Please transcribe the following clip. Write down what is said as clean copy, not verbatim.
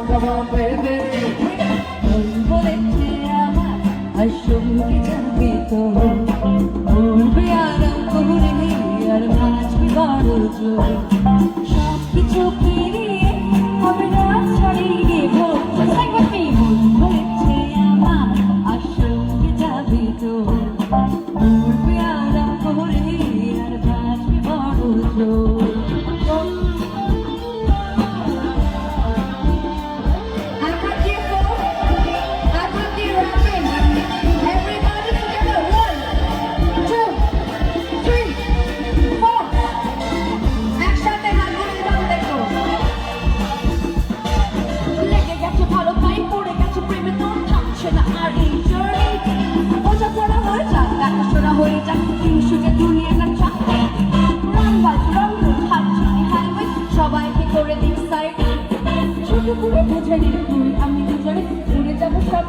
Come on, baby. বলেছে আমার আসলে যাবি তো উড়বে আরাম করে আর নাচবি বড় জোর সবকিছু পেরিয়ে হবে না ছাড়িয়ে বলেছে আমার আসলে যাবি তো উড়বে আরাম করে আর নাচবি বড় জোর সবাইকে করে দিই সাইড ছোট করে বোঝাই তুই আমি দুজনে উড়ে যাবো সব